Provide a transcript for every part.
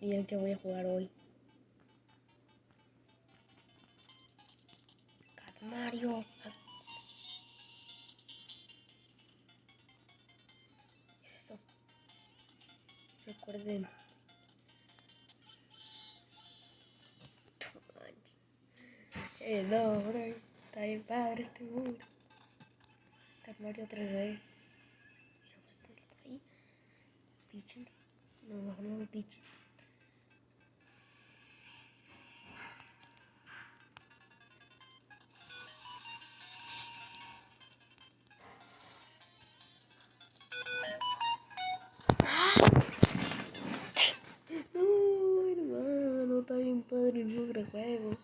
y el que voy a jugar hoy. Cat Mario. Eso. Recuerden. No manches. No, bro. Está bien padre este mundo. Cat Mario 3D. Mira, pues es por ahí. Pichen. No, mejor no me pichen. No, hermano, está bien padre el juego.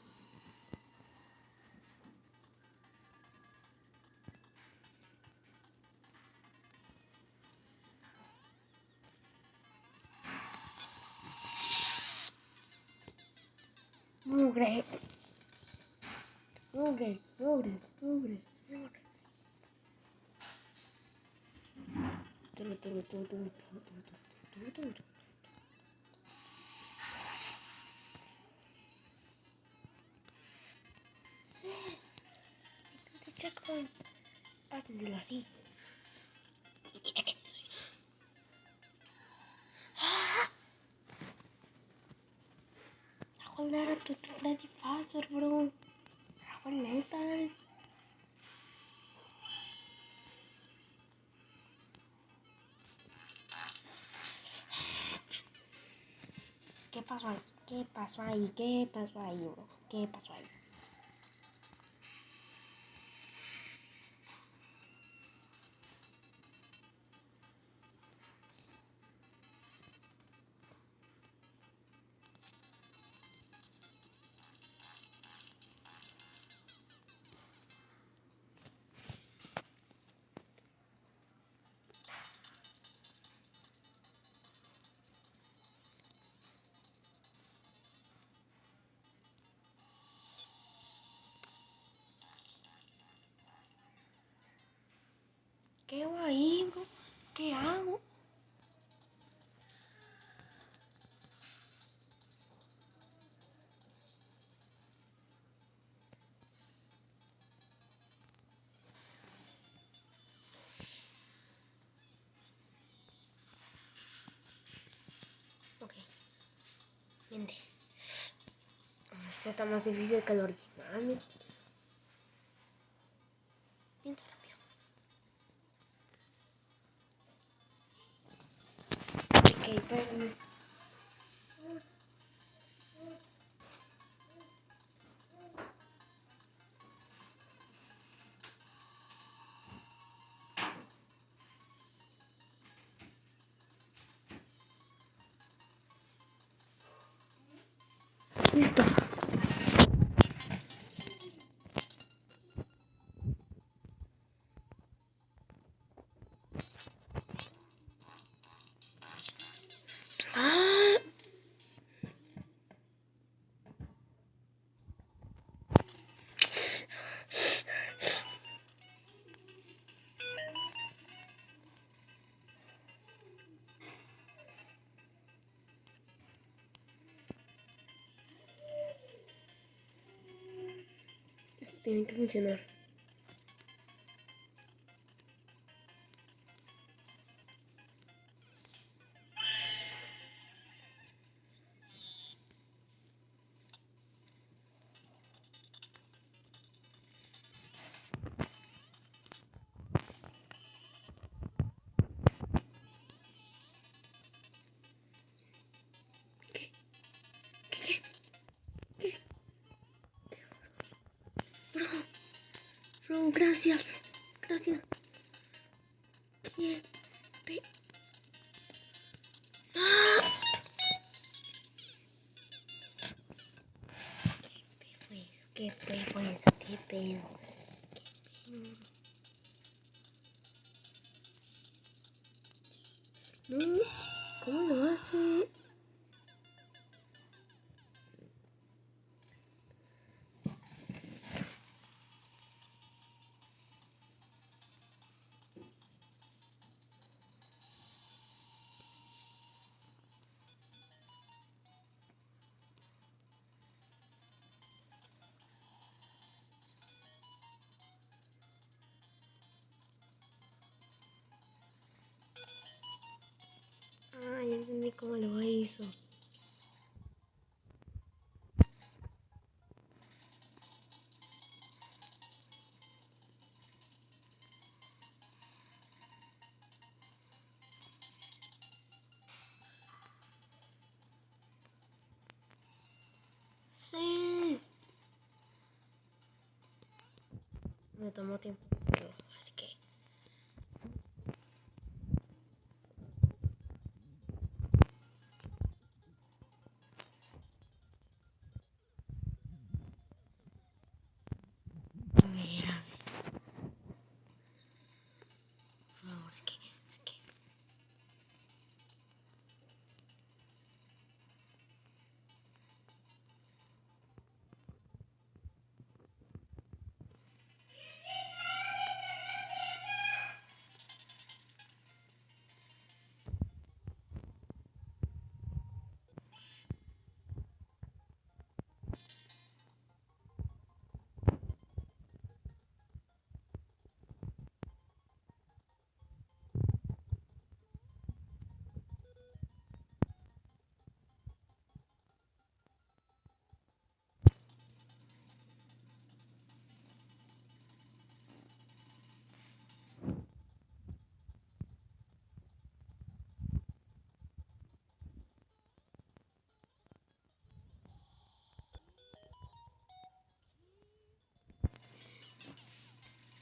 Mugre. Mugres. Sí. Checkpoint. Házenselo así. Joder, tu Freddy Fazbear, bro. Lethal. ¿Qué pasó ahí? ¿Qué pasó ahí? ¿Qué pasó ahí, bro? ¿Qué pasó ahí? ¿Qué hago ahí, bro? ¿Qué hago? Ok. Miente. Este está más difícil que el original. Piensa rápido. Ok, espérame. Listo. Ah. Esto tiene que funcionar. Bro, gracias. Gracias. ¿Qué? ¡Ah! ¿Qué fue eso? ¿Qué pedo? No, ¿cómo lo hace? Ah, ya entendí cómo lo hizo. Sí. Me tomó tiempo, pero así que... A ver, por favor, es que...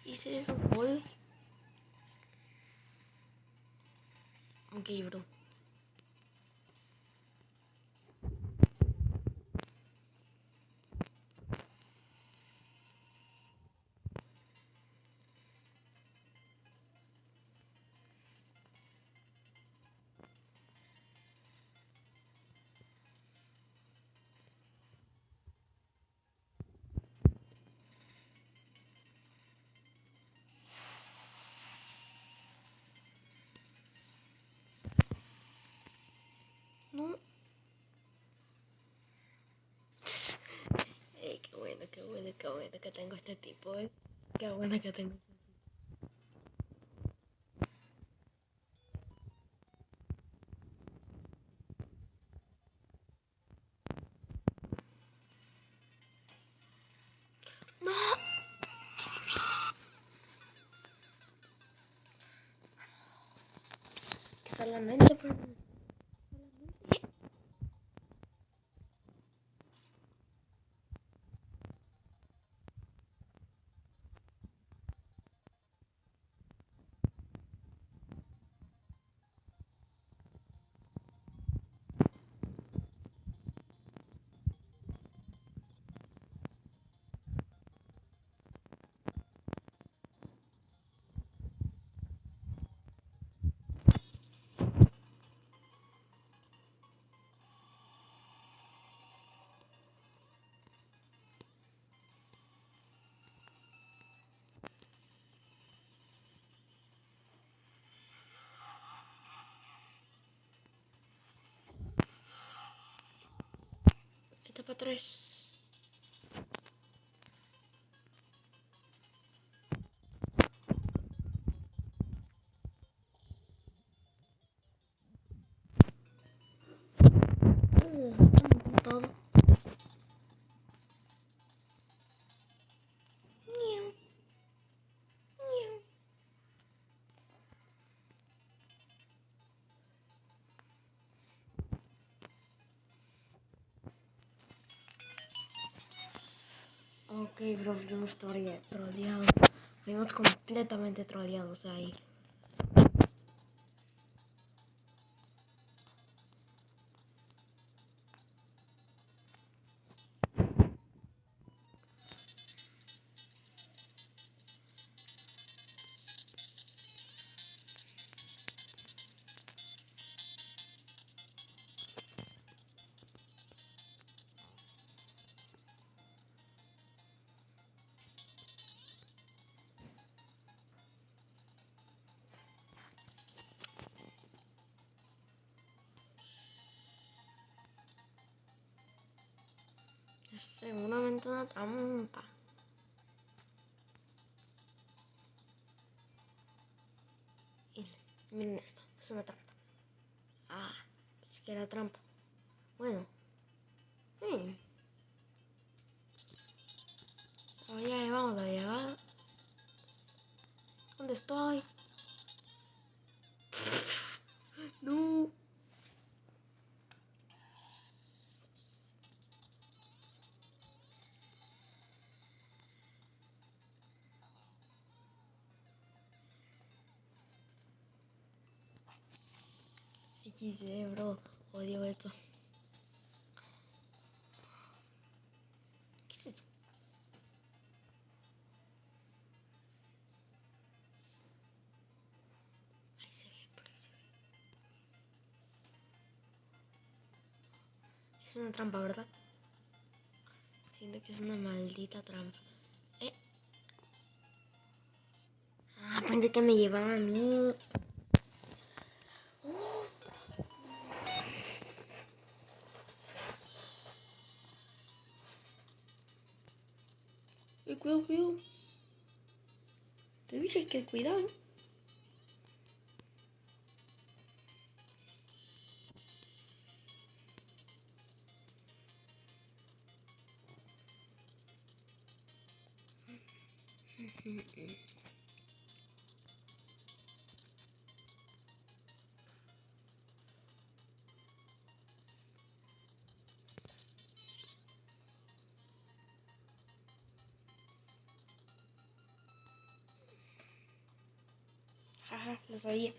Hice eso, bol. Ok, bro. No. Qué bueno, qué bueno, qué bueno que tengo este tipo, Qué bueno que tengo. No. Que solamente por... Etapa 3. Todo. Miau, miau. Ok, bro, fuimos troleados. Fuimos completamente troleados ahí. Es seguramente una trampa. Y miren esto, es una trampa. Ah. que era trampa. Bueno. Oh, ya vamos a llegar. ¿Dónde estoy? No. XD, bro. Odio esto. ¿Qué es esto? Ahí se ve, por ahí se ve. Es una trampa, ¿verdad? Siento que es una maldita trampa. Pensé que me llevaba a mí. Cuidado, cuidado. Te dije que cuidado. Jaja, lo sabía.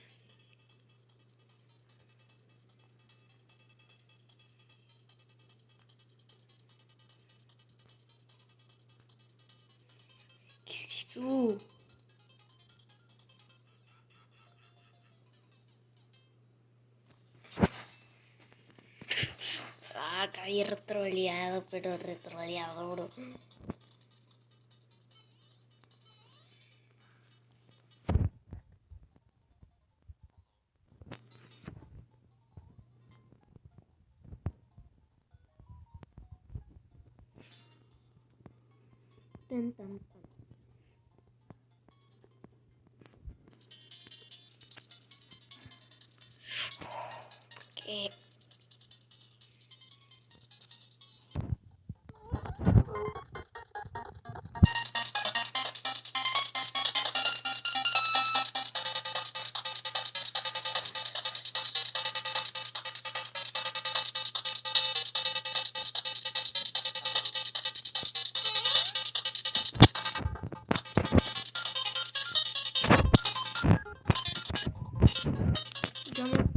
¿Qué es eso? Caí retroleado, pero retroleado, bro. Tan, tan, tan. ¿Qué? Yo no.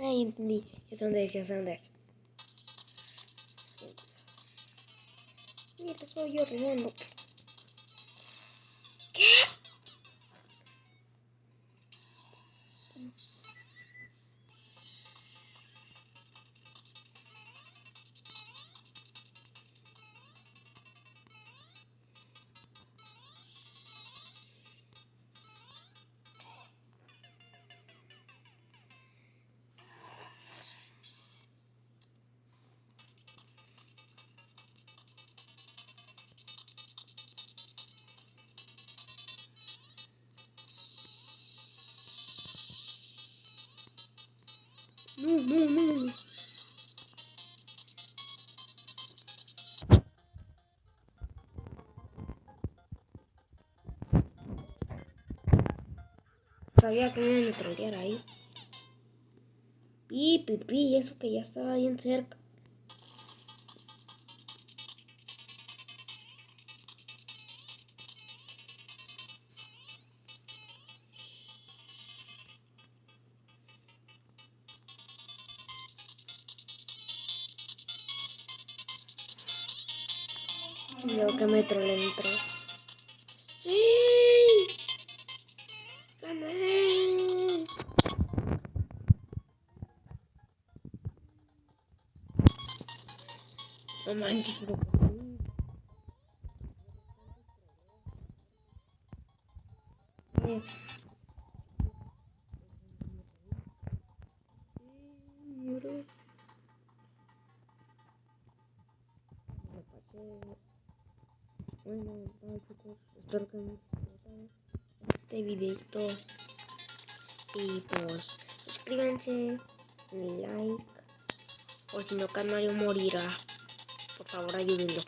Ay, entendí. Es donde decía Sanders. Mira, soy yo rimando. ¿Qué? No, no, no. Sabía que me iban a trolear ahí. Y eso que ya estaba bien cerca. Luego que me trolean otra vez. ¡Sí! ¡Gané! No manches, pero bueno, bye chicos, espero que hayan disfrutado este videito y pues suscríbanse, mi like, o si no Can Mario morirá, por favor ayúdenlo.